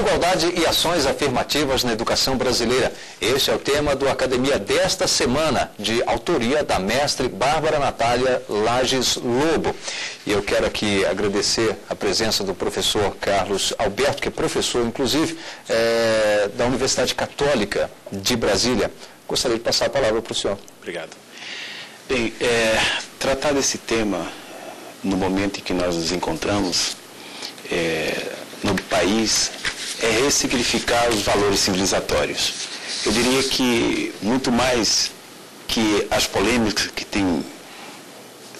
Igualdade e ações afirmativas na educação brasileira. Este é o tema do Academia desta semana, de autoria da mestre Bárbara Natália Lages Lobo. E eu quero aqui agradecer a presença do professor Carlos Alberto, que é professor, inclusive, da Universidade Católica de Brasília. Gostaria de passar a palavra para o senhor. Obrigado. Bem, tratar desse tema no momento em que nós nos encontramos no país é ressignificar os valores civilizatórios. Eu diria que muito mais que as polêmicas que têm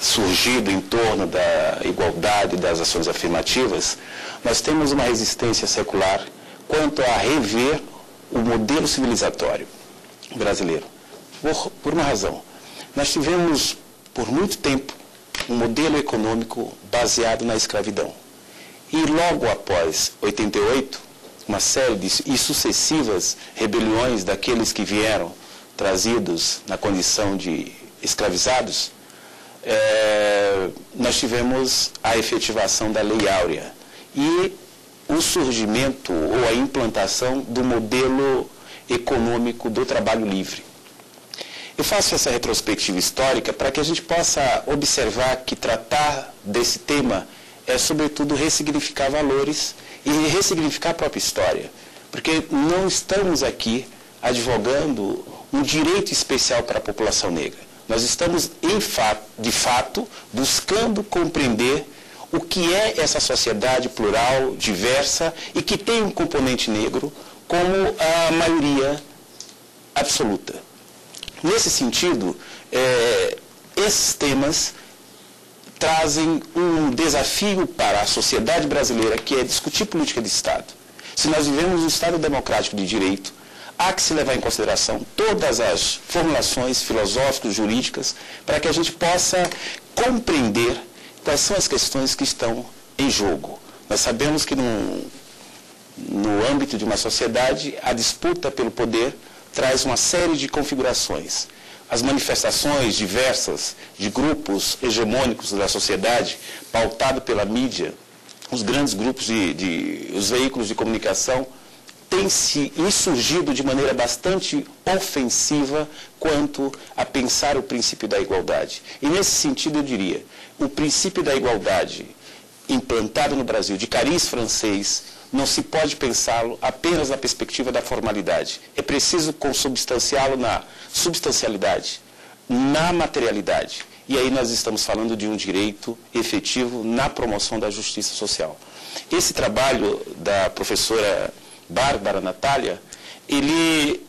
surgido em torno da igualdade e das ações afirmativas, nós temos uma resistência secular quanto a rever o modelo civilizatório brasileiro. Por uma razão. Nós tivemos, por muito tempo, um modelo econômico baseado na escravidão. E logo após 88, uma série e sucessivas rebeliões daqueles que vieram trazidos na condição de escravizados, nós tivemos a efetivação da Lei Áurea e o surgimento ou a implantação do modelo econômico do trabalho livre. Eu faço essa retrospectiva histórica para que a gente possa observar que tratar desse tema é, sobretudo, ressignificar valores e ressignificar a própria história. Porque não estamos aqui advogando um direito especial para a população negra. Nós estamos, de fato, buscando compreender o que é essa sociedade plural, diversa e que tem um componente negro como a maioria absoluta. Nesse sentido, esses temas trazem um desafio para a sociedade brasileira, que é discutir política de Estado. Se nós vivemos um Estado democrático de direito, há que se levar em consideração todas as formulações filosóficas, jurídicas, para que a gente possa compreender quais são as questões que estão em jogo. Nós sabemos que no âmbito de uma sociedade, a disputa pelo poder traz uma série de configurações. As manifestações diversas de grupos hegemônicos da sociedade, pautado pela mídia, os grandes grupos os veículos de comunicação, têm se insurgido de maneira bastante ofensiva quanto a pensar o princípio da igualdade. E nesse sentido eu diria, o princípio da igualdade implantado no Brasil, de cariz francês, não se pode pensá-lo apenas na perspectiva da formalidade. É preciso consubstanciá-lo na substancialidade, na materialidade. E aí nós estamos falando de um direito efetivo na promoção da justiça social. Esse trabalho da professora Bárbara Natália, ele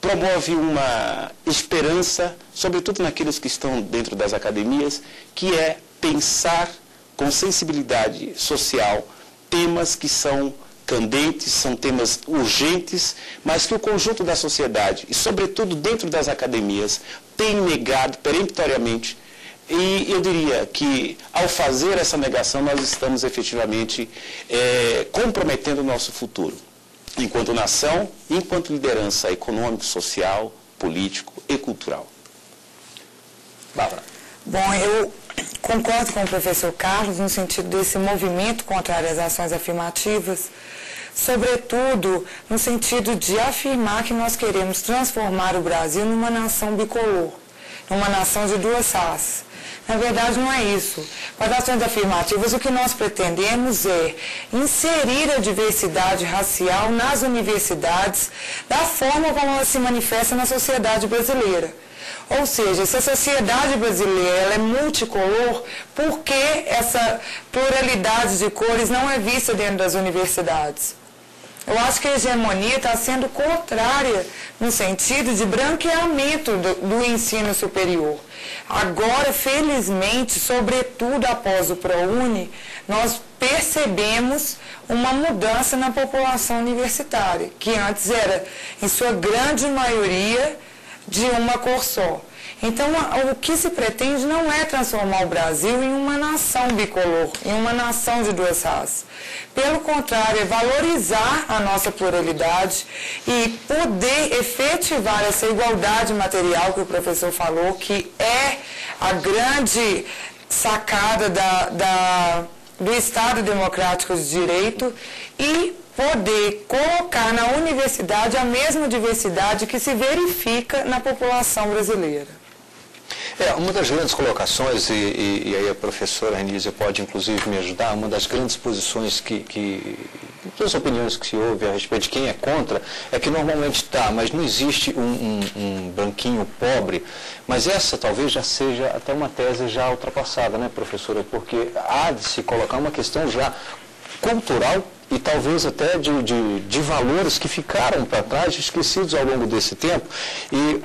promove uma esperança, sobretudo naqueles que estão dentro das academias, que é pensar com sensibilidade social temas que são candentes, são temas urgentes, mas que o conjunto da sociedade, e sobretudo dentro das academias, tem negado peremptoriamente. E eu diria que, ao fazer essa negação, nós estamos efetivamente comprometendo o nosso futuro, enquanto nação, enquanto liderança econômico, social, político e cultural. Bárbara. Bom, eu concordo com o professor Carlos no sentido desse movimento contrário às ações afirmativas, sobretudo no sentido de afirmar que nós queremos transformar o Brasil numa nação bicolor, numa nação de duas raças. Na verdade, não é isso. Com as ações afirmativas, o que nós pretendemos é inserir a diversidade racial nas universidades da forma como ela se manifesta na sociedade brasileira. Ou seja, se a sociedade brasileira ela é multicolor, por que essa pluralidade de cores não é vista dentro das universidades? Eu acho que a hegemonia está sendo contrária no sentido de branqueamento do ensino superior. Agora, felizmente, sobretudo após o ProUni, nós percebemos uma mudança na população universitária, que antes era, em sua grande maioria, de uma cor só. Então, o que se pretende não é transformar o Brasil em uma nação bicolor, em uma nação de duas raças. Pelo contrário, é valorizar a nossa pluralidade e poder efetivar essa igualdade material que o professor falou, que é a grande sacada do Estado Democrático de Direito e poder colocar na universidade a mesma diversidade que se verifica na população brasileira. Uma das grandes colocações, e aí a professora Renísia pode inclusive me ajudar, uma das grandes posições das opiniões que se ouve a respeito de quem é contra, é que normalmente mas não existe um branquinho pobre, mas essa talvez já seja até uma tese já ultrapassada, né, professora? Porque há de se colocar uma questão já cultural e talvez até de valores que ficaram para trás, esquecidos ao longo desse tempo. E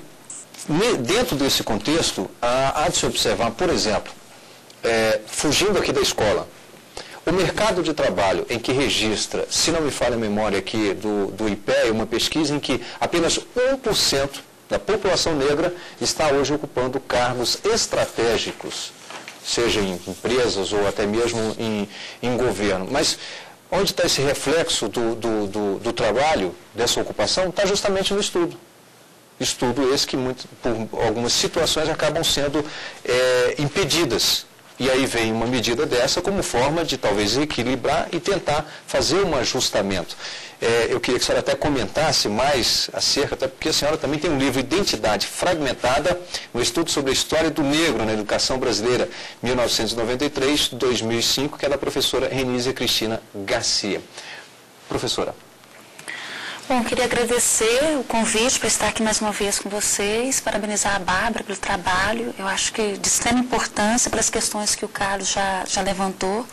dentro desse contexto, há de se observar, por exemplo, fugindo aqui da escola, o mercado de trabalho em que registra, se não me falha a memória aqui do IPEA, uma pesquisa em que apenas 1% da população negra está hoje ocupando cargos estratégicos, seja em empresas ou até mesmo em governo. Mas onde está esse reflexo do trabalho, dessa ocupação? Está justamente no estudo. Estudo esse que por algumas situações acabam sendo impedidas. E aí vem uma medida dessa como forma de talvez equilibrar e tentar fazer um ajustamento. Eu queria que a senhora até comentasse mais acerca, até porque a senhora também tem um livro Identidade Fragmentada, um estudo sobre a história do negro na educação brasileira, 1993-2005, que é da professora Renísia Cristina Garcia. Professora. Bom, queria agradecer o convite para estar aqui mais uma vez com vocês, parabenizar a Bárbara pelo trabalho, eu acho que de extrema importância para as questões que o Carlos já levantou,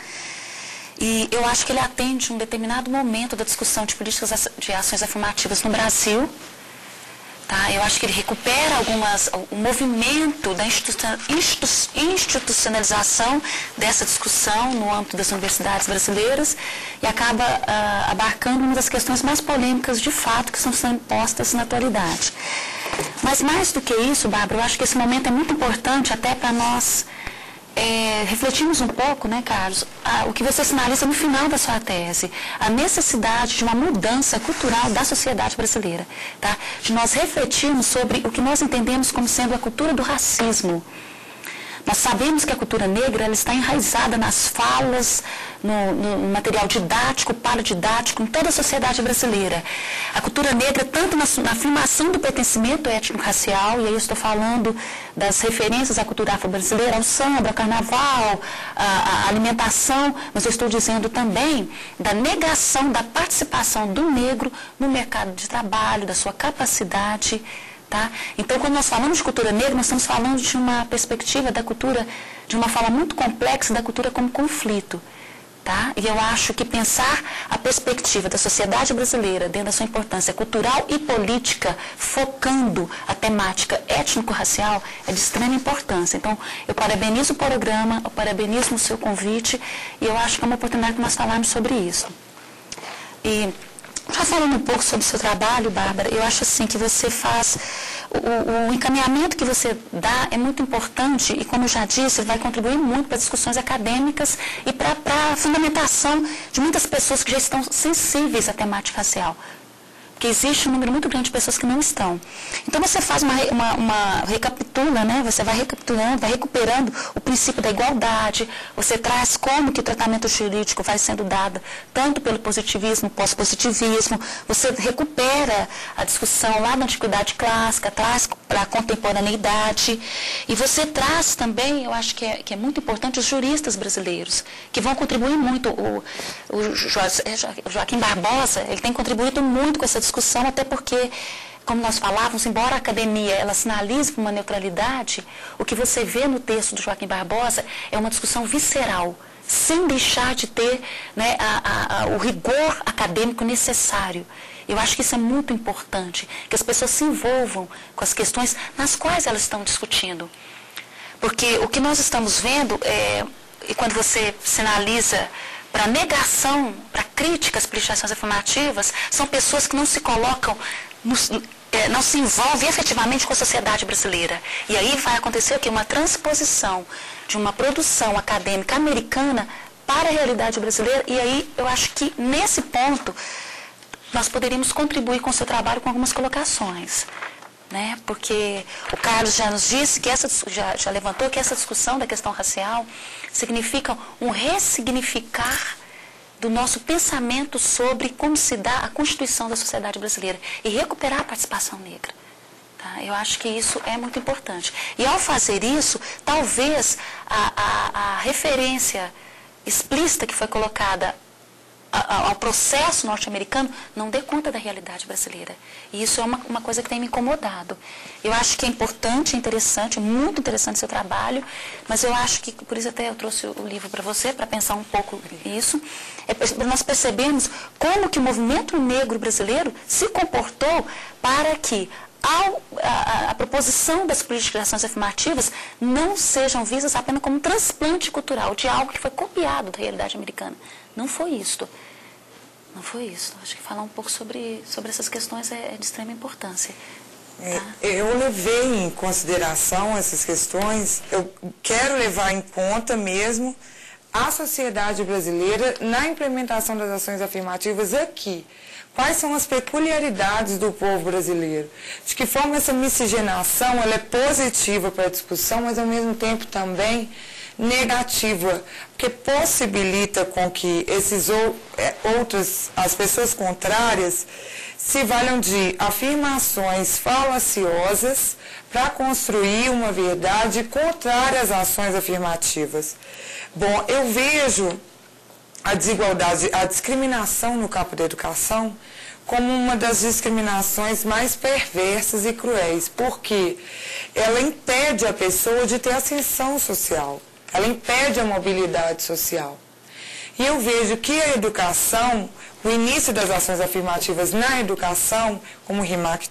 e eu acho que ele atende um determinado momento da discussão de políticas de ações afirmativas no Brasil. Eu acho que ele recupera o movimento da institucionalização dessa discussão no âmbito das universidades brasileiras e acaba abarcando uma das questões mais polêmicas de fato que estão sendo postas na atualidade. Mas mais do que isso, Bárbara, eu acho que esse momento é muito importante até para nós refletirmos um pouco, né, Carlos, o que você sinaliza no final da sua tese, a necessidade de uma mudança cultural da sociedade brasileira, tá? De nós refletirmos sobre o que nós entendemos como sendo a cultura do racismo. Nós sabemos que a cultura negra ela está enraizada nas falas, no material didático, paradidático, em toda a sociedade brasileira. A cultura negra, tanto na afirmação do pertencimento étnico-racial, e aí eu estou falando das referências à cultura afro-brasileira, ao samba, ao carnaval, à alimentação, mas eu estou dizendo também da negação da participação do negro no mercado de trabalho, da sua capacidade. Então, quando nós falamos de cultura negra, nós estamos falando de uma perspectiva da cultura, de uma fala muito complexa da cultura como conflito. E eu acho que pensar a perspectiva da sociedade brasileira dentro da sua importância cultural e política, focando a temática étnico-racial, é de extrema importância. Então, eu parabenizo o programa, eu parabenizo o seu convite e eu acho que é uma oportunidade de nós falarmos sobre isso. E já falando um pouco sobre o seu trabalho, Bárbara, eu acho assim que você faz, o encaminhamento que você dá é muito importante e, como eu já disse, vai contribuir muito para as discussões acadêmicas e para a fundamentação de muitas pessoas que já estão sensíveis à temática racial. Porque existe um número muito grande de pessoas que não estão. Então você faz recapitula, né? Você vai recapitulando, vai recuperando o princípio da igualdade, você traz como que o tratamento jurídico vai sendo dado, tanto pelo positivismo, pós-positivismo, você recupera a discussão lá da antiguidade clássica, traz para a contemporaneidade, e você traz também, eu acho que é muito importante, os juristas brasileiros, que vão contribuir muito. O Joaquim Barbosa, ele tem contribuído muito com essa discussão, até porque, como nós falávamos, embora a academia ela sinalize uma neutralidade, o que você vê no texto do Joaquim Barbosa é uma discussão visceral, sem deixar de ter, né, o rigor acadêmico necessário. Eu acho que isso é muito importante, que as pessoas se envolvam com as questões nas quais elas estão discutindo. Porque o que nós estamos vendo, e quando você sinaliza para negação, para críticas, para legislações afirmativas, são pessoas que não se colocam, não se envolvem efetivamente com a sociedade brasileira. E aí vai acontecer o quê? Uma transposição de uma produção acadêmica americana para a realidade brasileira. E aí eu acho que nesse ponto nós poderíamos contribuir com o seu trabalho com algumas colocações. Né? Porque o Carlos já nos disse, que já levantou que essa discussão da questão racial significa um ressignificar do nosso pensamento sobre como se dá a constituição da sociedade brasileira e recuperar a participação negra. Tá? Eu acho que isso é muito importante. E ao fazer isso, talvez a referência explícita que foi colocada ao processo norte-americano não dê conta da realidade brasileira. E isso é uma coisa que tem me incomodado. Eu acho que é importante, interessante, muito interessante seu trabalho, mas eu acho que, por isso até eu trouxe o livro para você, para pensar um pouco nisso, nós percebemos como que o movimento negro brasileiro se comportou para que a proposição das políticas de ações afirmativas não sejam vistas apenas como um transplante cultural de algo que foi copiado da realidade americana. Não foi isto. Não foi isso. Acho que falar um pouco sobre essas questões é de extrema importância. Tá? Eu levei em consideração essas questões, eu quero levar em conta mesmo a sociedade brasileira na implementação das ações afirmativas aqui. Quais são as peculiaridades do povo brasileiro? De que forma essa miscigenação ela é positiva para a discussão, mas ao mesmo tempo também negativa, porque possibilita com que as pessoas contrárias se valham de afirmações falaciosas para construir uma verdade contrária às ações afirmativas. Bom, eu vejo a desigualdade, a discriminação no campo da educação como uma das discriminações mais perversas e cruéis, porque ela impede a pessoa de ter ascensão social, ela impede a mobilidade social. E eu vejo que a educação, o início das ações afirmativas na educação, como o Rimac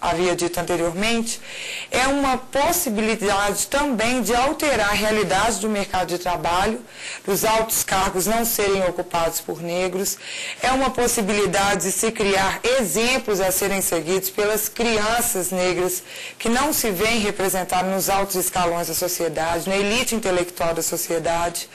havia dito anteriormente, é uma possibilidade também de alterar a realidade do mercado de trabalho, dos altos cargos não serem ocupados por negros, é uma possibilidade de se criar exemplos a serem seguidos pelas crianças negras que não se veem representadas nos altos escalões da sociedade, na elite intelectual da sociedade.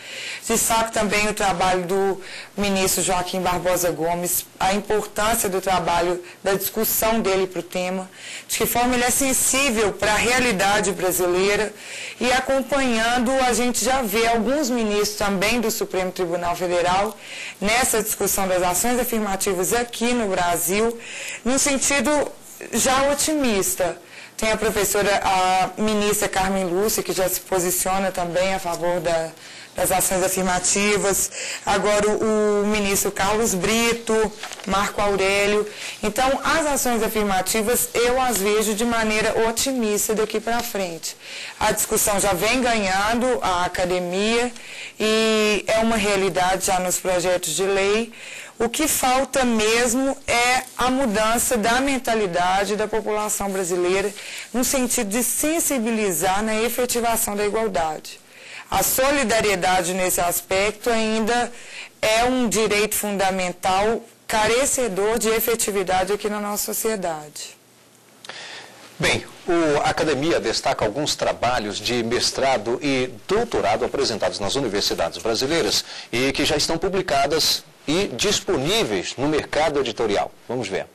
Destaco também o trabalho do ministro Joaquim Barbosa Gomes, a importância do trabalho, da discussão dele para o tema, de que forma ele é sensível para a realidade brasileira e acompanhando, a gente já vê alguns ministros também do Supremo Tribunal Federal nessa discussão das ações afirmativas aqui no Brasil, num sentido já otimista. Tem a ministra Carmen Lúcia, que já se posiciona também a favor das ações afirmativas, agora o ministro Carlos Brito, Marco Aurélio. Então, as ações afirmativas eu as vejo de maneira otimista daqui para frente. A discussão já vem ganhando a academia e é uma realidade já nos projetos de lei. O que falta mesmo é a mudança da mentalidade da população brasileira no sentido de sensibilizar na efetivação da igualdade. A solidariedade nesse aspecto ainda é um direito fundamental carecedor de efetividade aqui na nossa sociedade. Bem, a Academia destaca alguns trabalhos de mestrado e doutorado apresentados nas universidades brasileiras e que já estão publicadas e disponíveis no mercado editorial. Vamos ver.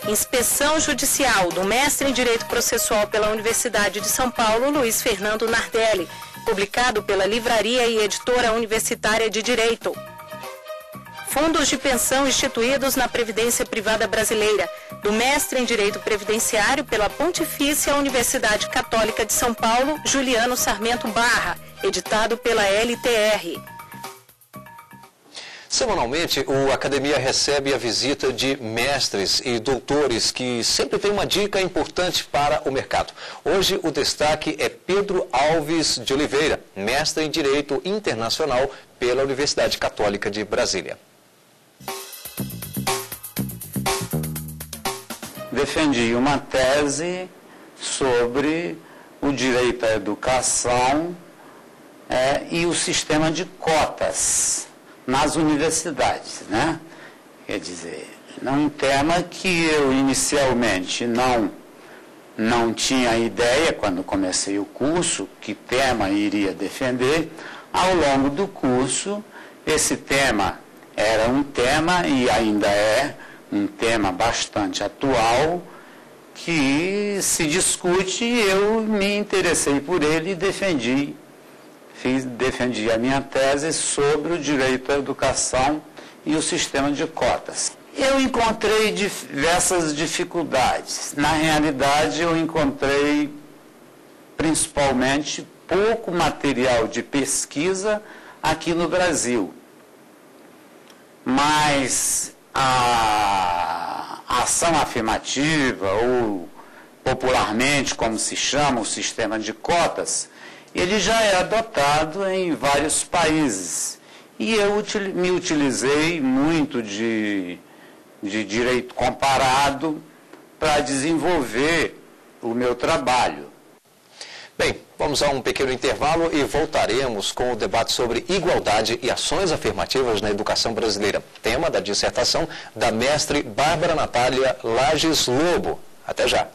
Inspeção Judicial, do mestre em Direito Processual pela Universidade de São Paulo, Luiz Fernando Nardelli, publicado pela Livraria e Editora Universitária de Direito. Fundos de pensão instituídos na Previdência Privada Brasileira, do mestre em Direito Previdenciário pela Pontifícia Universidade Católica de São Paulo, Juliano Sarmento Barra, editado pela LTR. Semanalmente, a Academia recebe a visita de mestres e doutores que sempre têm uma dica importante para o mercado. Hoje, o destaque é Pedro Alves de Oliveira, mestre em Direito Internacional pela Universidade Católica de Brasília. Defendi uma tese sobre o direito à educação e o sistema de cotas nas universidades, né? Quer dizer, um tema que eu inicialmente não tinha ideia quando comecei o curso, que tema iria defender. Ao longo do curso, esse tema era um tema e ainda é um tema bastante atual que se discute e eu me interessei por ele e defendi a minha tese sobre o direito à educação e o sistema de cotas. Eu encontrei diversas dificuldades. Na realidade, eu encontrei principalmente pouco material de pesquisa aqui no Brasil. Mas a ação afirmativa, ou popularmente como se chama o sistema de cotas, ele já é adotado em vários países. E eu me utilizei muito de direito comparado para desenvolver o meu trabalho. Bem, vamos a um pequeno intervalo e voltaremos com o debate sobre igualdade e ações afirmativas na educação brasileira. Tema da dissertação da mestre Bárbara Natália Lages Lobo. Até já.